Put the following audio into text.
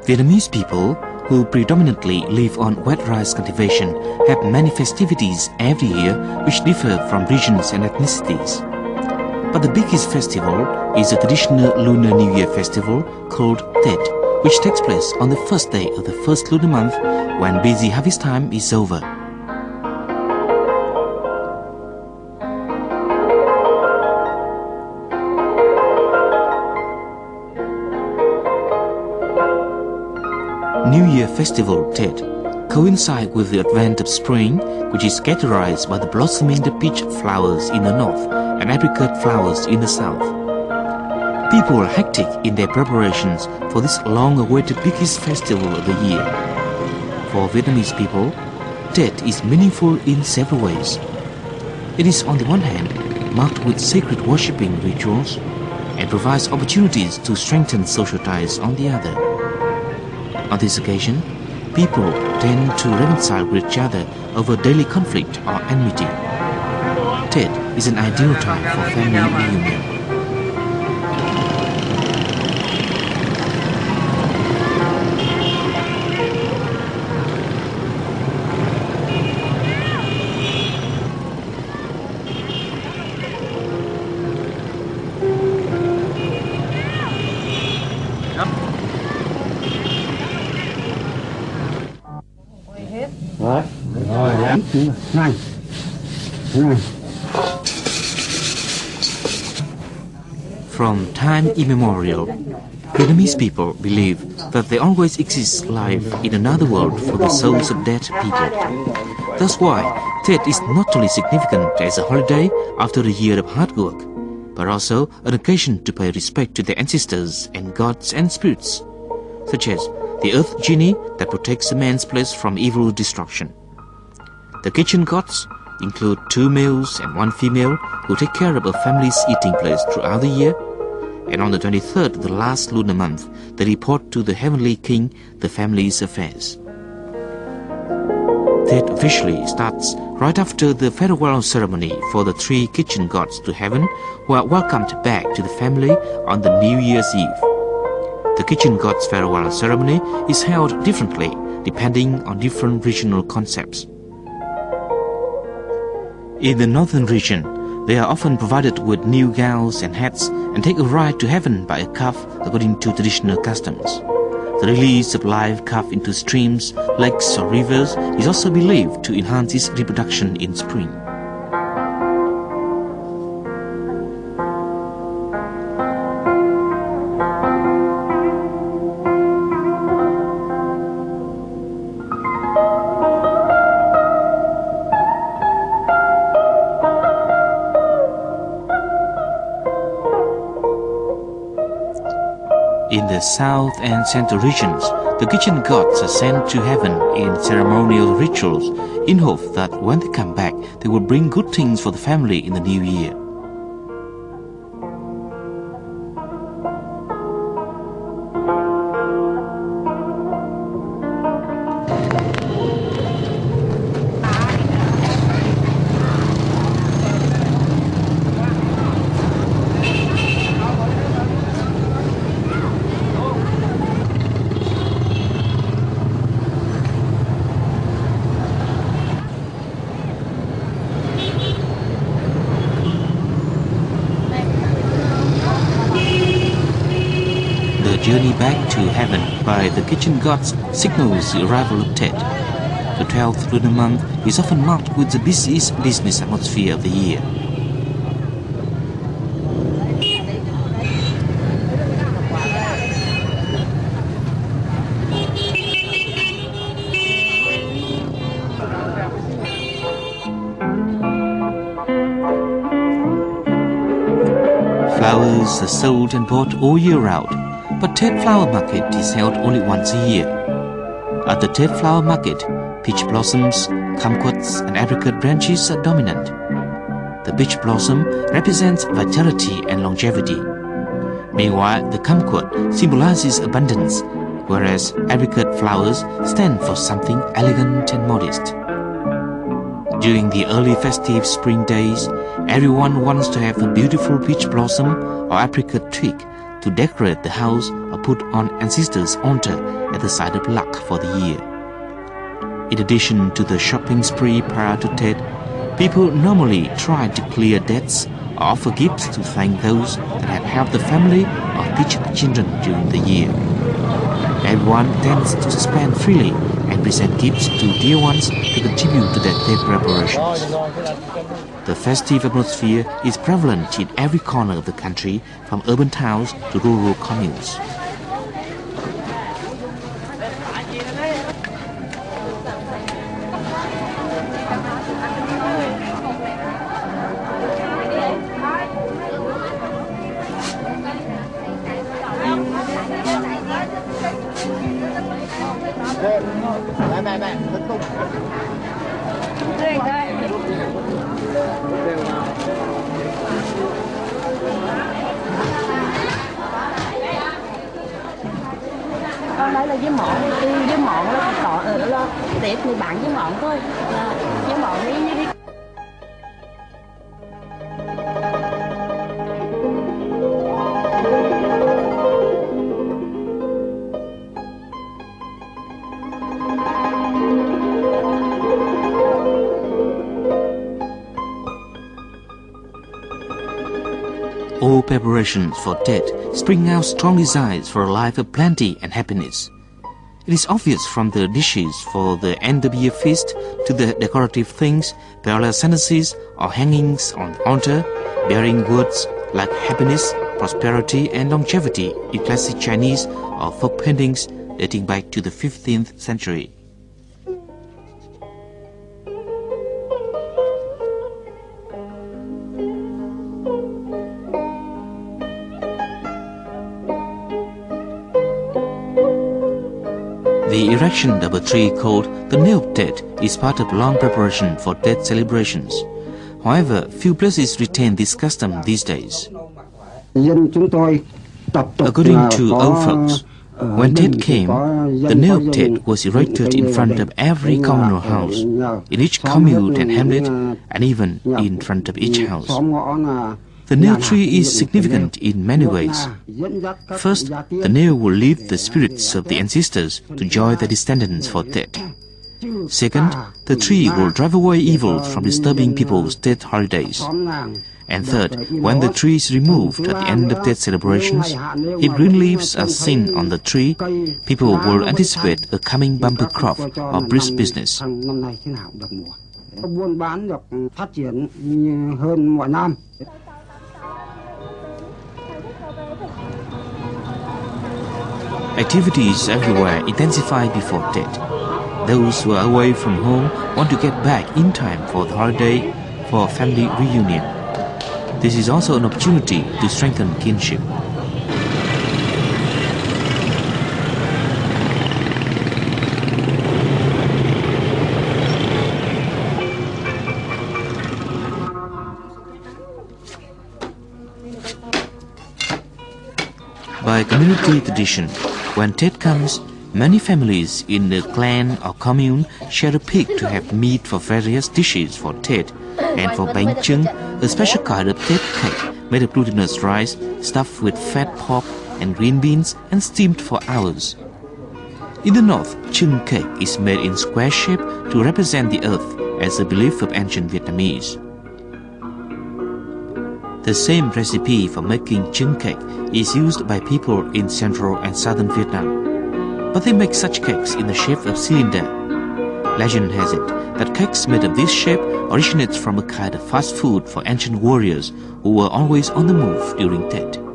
Vietnamese people, who predominantly live on wet rice cultivation, have many festivities every year which differ from regions and ethnicities. But the biggest festival is the traditional Lunar New Year festival called Tết, which takes place on the first day of the first lunar month when busy harvest time is over. New Year festival Tết coincides with the advent of spring, which is characterized by the blossoming of peach flowers in the north and apricot flowers in the south. People are hectic in their preparations for this long-awaited biggest festival of the year. For Vietnamese people, Tết is meaningful in several ways. It is on the one hand marked with sacred worshipping rituals and provides opportunities to strengthen social ties on the other. On this occasion, people tend to reconcile with each other over daily conflict or enmity. Tết is an ideal time for family reunion. From time immemorial, Vietnamese people believe that there always exists life in another world for the souls of dead people. That's why Tết is not only significant as a holiday after a year of hard work, but also an occasion to pay respect to their ancestors and gods and spirits, such as the earth genie that protects a man's place from evil destruction. The kitchen gods include 2 males and 1 female who take care of a family's eating place throughout the year, and on the 23rd, the last lunar month, they report to the heavenly king the family's affairs. Tết officially starts right after the farewell ceremony for the 3 kitchen gods to heaven, who are welcomed back to the family on the New Year's Eve. The kitchen gods' farewell ceremony is held differently depending on different regional concepts. In the northern region, they are often provided with new gowns and hats and take a ride to heaven by a calf according to traditional customs. The release of live calf into streams, lakes or rivers is also believed to enhance its reproduction in spring. In the south and central regions, the kitchen gods are sent to heaven in ceremonial rituals in hope that when they come back, they will bring good things for the family in the new year. The journey back to heaven by the kitchen gods signals the arrival of Tết. The 12th lunar month is often marked with the busiest business atmosphere of the year. Flowers are sold and bought all year round, but Tết Flower Market is held only once a year. At the Tết Flower Market, peach blossoms, kumquats and apricot branches are dominant. The peach blossom represents vitality and longevity. Meanwhile, the kumquat symbolizes abundance, whereas apricot flowers stand for something elegant and modest. During the early festive spring days, everyone wants to have a beautiful peach blossom or apricot twig to decorate the house or put on ancestors' altar as a sign of luck for the year. In addition to the shopping spree prior to Tet, people normally try to clear debts or offer gifts to thank those that have helped the family or teach the children during the year. Everyone tends to spend freely and present gifts to dear ones to contribute to their Tet preparations. The festive atmosphere is prevalent in every corner of the country, from urban towns to rural communes. Con đây là với mọn, đi với mọn là cọ tiệp thì bạn với mọn thôi, với mọn đi như đi. All preparations for Tet spring out strong desires for a life of plenty and happiness. It is obvious from the dishes for the end of year feast to the decorative things, parallel sentences or hangings on the altar, bearing words like happiness, prosperity and longevity in classic Chinese or folk paintings dating back to the 15th century. The erection of a tree called the Nail Tet is part of long preparation for Tet celebrations. However, few places retain this custom these days. According to old folks, when Tet came, the Nail Tet was erected in front of every communal house, in each commune and hamlet, and even in front of each house. The nail tree is significant in many ways. First, the nail will lead the spirits of the ancestors to join their descendants for Tet. Second, the tree will drive away evil from disturbing people's Tet holidays. And third, when the tree is removed at the end of Tet celebrations, if green leaves are seen on the tree, people will anticipate a coming bumper crop or brisk business. Activities everywhere intensify before Tet. Those who are away from home want to get back in time for the holiday, for family reunion. This is also an opportunity to strengthen kinship. By community tradition, when Tet comes, many families in the clan or commune share a pig to have meat for various dishes for Tet, and for bánh chưng, a special kind of Tet cake made of glutinous rice stuffed with fat pork and green beans and steamed for hours. In the north, chưng cake is made in square shape to represent the earth as a belief of ancient Vietnamese. The same recipe for making chưng cake is used by people in central and southern Vietnam, but they make such cakes in the shape of cylinder. Legend has it that cakes made of this shape originates from a kind of fast food for ancient warriors who were always on the move during Tet.